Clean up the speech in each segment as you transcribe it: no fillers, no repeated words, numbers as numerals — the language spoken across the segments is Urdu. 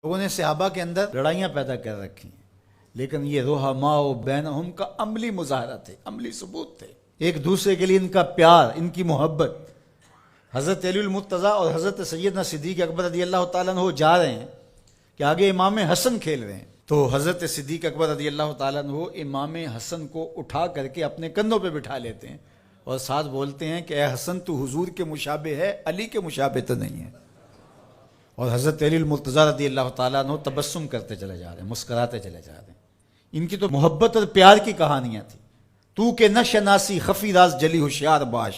لوگوں نے صحابہ کے اندر لڑائیاں پیدا کر رکھی ہیں، لیکن یہ رحماء بینہم کا عملی مظاہرہ تھے، عملی ثبوت تھے، ایک دوسرے کے لیے ان کا پیار، ان کی محبت۔ حضرت علی المرتضیٰ اور حضرت سیدنا صدیق اکبر رضی اللہ تعالیٰ عنہ جا رہے ہیں کہ آگے امام حسن کھیل رہے ہیں، تو حضرت صدیق اکبر رضی اللہ تعالیٰ عنہ امام حسن کو اٹھا کر کے اپنے کندھوں پہ بٹھا لیتے ہیں اور ساتھ بولتے ہیں کہ اے حسن تو حضور کے مشابہ ہے، علی کے مشابہ تو نہیں ہے۔ اور حضرت علی المرتضیٰ رضی اللہ تعالیٰ عنہ تبسم کرتے چلے جا رہے ہیں، مسکراتے چلے جا رہے ہیں۔ ان کی تو محبت اور پیار کی کہانیاں تھیں۔ تو کہ نہ شناسی خفی راز جلی ہوشیار باش،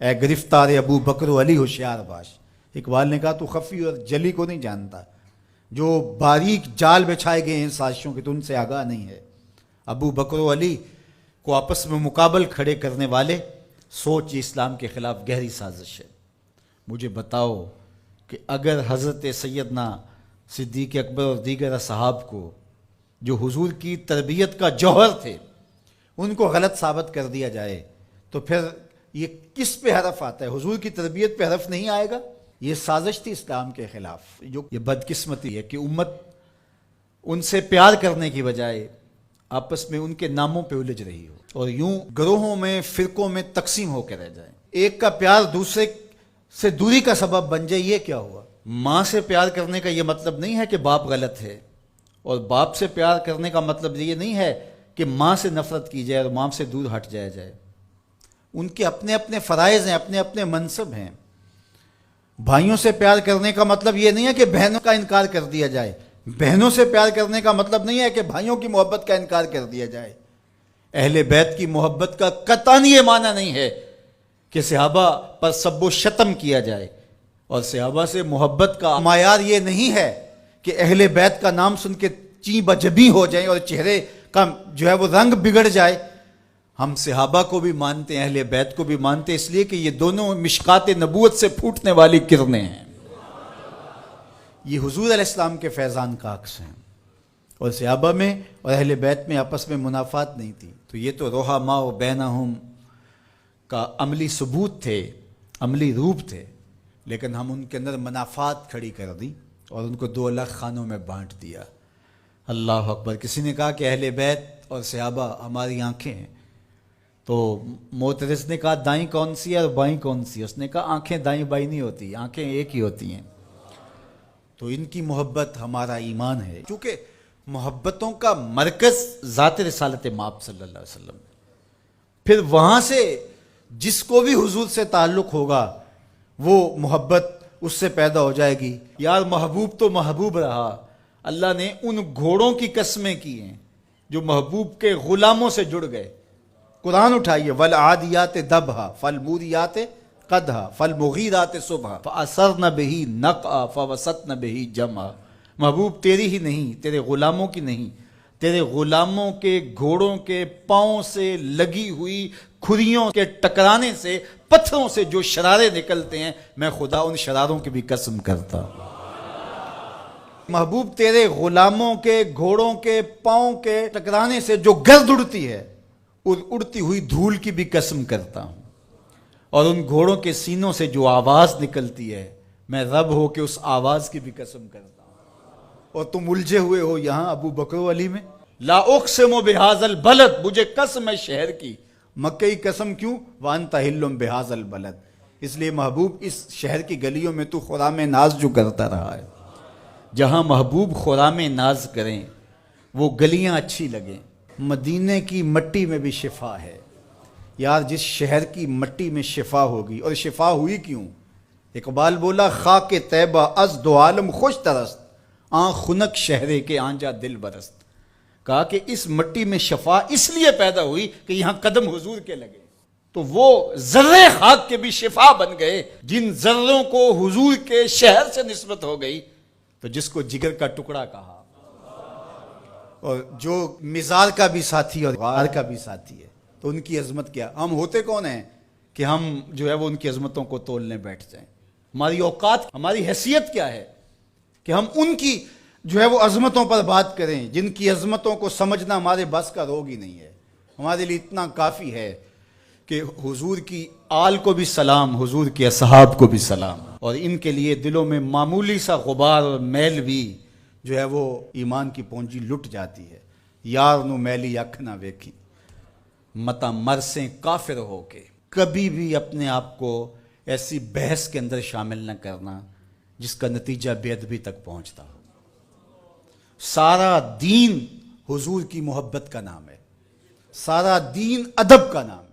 اے گرفتار ابو بکر و علی ہوشیار باش۔ اقبال نے کہا تو خفی اور جلی کو نہیں جانتا، جو باریک جال بچھائے گئے ہیں سازشوں کے تو ان سے آگاہ نہیں ہے۔ ابو بکر و علی کو آپس میں مقابل کھڑے کرنے والے سوچ یہ اسلام کے خلاف گہری سازش ہے۔ مجھے بتاؤ کہ اگر حضرت سیدنا صدیق اکبر اور دیگر اصحاب کو جو حضور کی تربیت کا جوہر تھے ان کو غلط ثابت کر دیا جائے تو پھر یہ کس پہ حرف آتا ہے؟ حضور کی تربیت پہ حرف نہیں آئے گا۔ یہ سازش تھی اسلام کے خلاف۔ جو یہ بدقسمتی ہے کہ امت ان سے پیار کرنے کی بجائے آپس میں ان کے ناموں پہ الجھ رہی ہو اور یوں گروہوں میں فرقوں میں تقسیم ہو کے رہ جائے۔ ایک کا پیار دوسرے سے دوری کا سبب بن جائے، یہ کیا ہوا؟ ماں سے پیار کرنے کا یہ مطلب نہیں ہے کہ باپ غلط ہے، اور باپ سے پیار کرنے کا مطلب یہ نہیں ہے کہ ماں سے نفرت کی جائے اور ماں سے دور ہٹ جائے۔ ان کے اپنے اپنے فرائض ہیں، اپنے اپنے منصب ہیں۔ بھائیوں سے پیار کرنے کا مطلب یہ نہیں ہے کہ بہنوں کا انکار کر دیا جائے، بہنوں سے پیار کرنے کا مطلب نہیں ہے کہ بھائیوں کی محبت کا انکار کر دیا جائے۔ اہل بیت کی محبت کا قطعاً یہ معنی نہیں ہے کہ صحابہ پر سب و شتم کیا جائے، اور صحابہ سے محبت کا معیار یہ نہیں ہے کہ اہل بیت کا نام سن کے چیں بجبی ہو جائیں اور چہرے کا جو ہے وہ رنگ بگڑ جائے۔ ہم صحابہ کو بھی مانتے ہیں، اہل بیت کو بھی مانتے ہیں، اس لیے کہ یہ دونوں مشکات نبوت سے پھوٹنے والی کرنیں ہیں۔ یہ حضور علیہ السلام کے فیضان کا عکس ہیں، اور صحابہ میں اور اہل بیت میں آپس میں منافات نہیں تھی۔ تو یہ تو رحماء بینہم کا عملی ثبوت تھے، عملی روپ تھے، لیکن ہم ان کے اندر منافات کھڑی کر دی اور ان کو دو الگ خانوں میں بانٹ دیا۔ اللہ اکبر۔ کسی نے کہا کہ اہل بیت اور صحابہ ہماری آنکھیں ہیں، تو معترض نے کہا دائیں کون سی ہے اور بائیں کون سی ہے؟ اس نے کہا آنکھیں دائیں بائیں نہیں ہوتی، آنکھیں ایک ہی ہوتی ہیں۔ تو ان کی محبت ہمارا ایمان ہے، کیونکہ محبتوں کا مرکز ذات رسالت مآب صلی اللہ علیہ وسلم۔ پھر وہاں سے جس کو بھی حضور سے تعلق ہوگا وہ محبت اس سے پیدا ہو جائے گی۔ یار محبوب تو محبوب رہا، اللہ نے ان گھوڑوں کی قسمیں کی ہیں جو محبوب کے غلاموں سے جڑ گئے۔ قرآن اٹھائیے، وَالْعَادِيَاتِ دَبْحًا فَالْمُورِيَاتِ قَدْحًا فَالْمُغِيرَاتِ صُبْحًا فَأَثَرْنَ بِهِ نَقْعًا فَوَسَطْنَ بِهِ جَمْعًا۔ محبوب تیری ہی نہیں، تیرے غلاموں کی نہیں، تیرے غلاموں کے گھوڑوں کے پاؤں سے لگی ہوئی کھریوں کے ٹکرانے سے، پتھروں سے جو شرارے نکلتے ہیں، میں خدا ان شراروں کی بھی قسم کرتا ہوں۔ محبوب تیرے غلاموں کے گھوڑوں کے پاؤں کے ٹکرانے سے جو گرد اڑتی ہے، اڑتی ہوئی دھول کی بھی قسم کرتا ہوں، اور ان گھوڑوں کے سینوں سے جو آواز نکلتی ہے، میں رب ہو کے اس آواز کی بھی قسم کرتا ہوں۔ اور تم الجھے ہوئے ہو یہاں ابو بکر و علی میں۔ لا اقسم بہذا البلد، مجھے قسم ہے شہر کی۔ مکہ کی قسم کیوں؟ وانت حل بہذا البلد، اس لیے محبوب اس شہر کی گلیوں میں تو خرام ناز جو کرتا رہا ہے۔ جہاں محبوب خرام ناز کریں وہ گلیاں اچھی لگیں۔ مدینے کی مٹی میں بھی شفا ہے۔ یار جس شہر کی مٹی میں شفا ہوگی، اور شفا ہوئی کیوں؟ اقبال بولا خاک طیبہ از دو عالم خوش ترست، آن خنک شہرے کے آنجا دل برست۔ کہا کہ اس مٹی میں شفا اس لیے پیدا ہوئی کہ یہاں قدم حضور کے لگے، تو وہ ذرے خاک کے بھی شفا بن گئے۔ جن ذروں کو حضور کے شہر سے نسبت ہو گئی تو جس کو جگر کا ٹکڑا کہا، اور جو مزار کا بھی ساتھی اور غار کا بھی ساتھی ہے، تو ان کی عظمت کیا؟ ہم ہوتے کون ہیں کہ ہم جو ہے وہ ان کی عظمتوں کو تولنے بیٹھ جائیں؟ ہماری اوقات، ہماری حیثیت کیا ہے کہ ہم ان کی جو ہے وہ عظمتوں پر بات کریں، جن کی عظمتوں کو سمجھنا ہمارے بس کا روگ ہی نہیں ہے۔ ہمارے لیے اتنا کافی ہے کہ حضور کی آل کو بھی سلام، حضور کے اصحاب کو بھی سلام، اور ان کے لیے دلوں میں معمولی سا غبار اور میل بھی جو ہے وہ ایمان کی پونجی لٹ جاتی ہے. یار نو میلی اکھ نہ ویکھی متا مرسیں کافر ہو کے. کبھی بھی اپنے آپ کو ایسی بحث کے اندر شامل نہ کرنا جس کا نتیجہ بے ادبی تک پہنچتا ہو. سارا دین حضور کی محبت کا نام ہے، سارا دین ادب کا نام ہے.